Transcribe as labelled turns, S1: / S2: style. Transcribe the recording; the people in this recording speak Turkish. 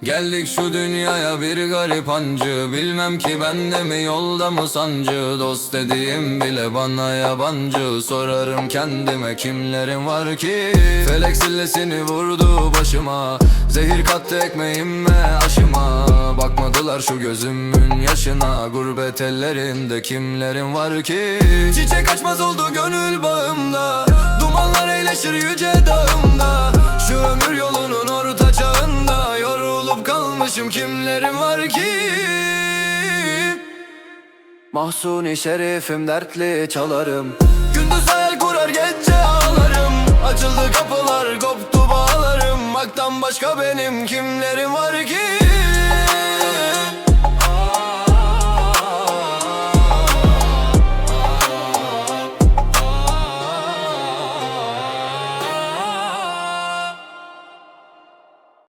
S1: Geldik şu dünyaya bir garip hancı, bilmem ki bende mi yolda mı sancı. Dost dediğim bile bana yabancı, sorarım kendime kimlerin var ki. Felek sillesini vurdu başıma, zehir kattı ekmeğime aşıma. Bakmadılar şu gözümün yaşına, gurbet ellerinde kimlerin var ki. Çiçek açmaz oldu gönül bağımda, dumanlar eyleşir yüce dağımda. Şu ömür yolunun orta çağında, yorulup kalmışım kimlerin var ki. Mahsuni şerifim dertli çalarım, gündüz hayal kurar gece ağlarım. Açıldı kapılar koptu bağlarım, haktan başka benim kimlerim var ki.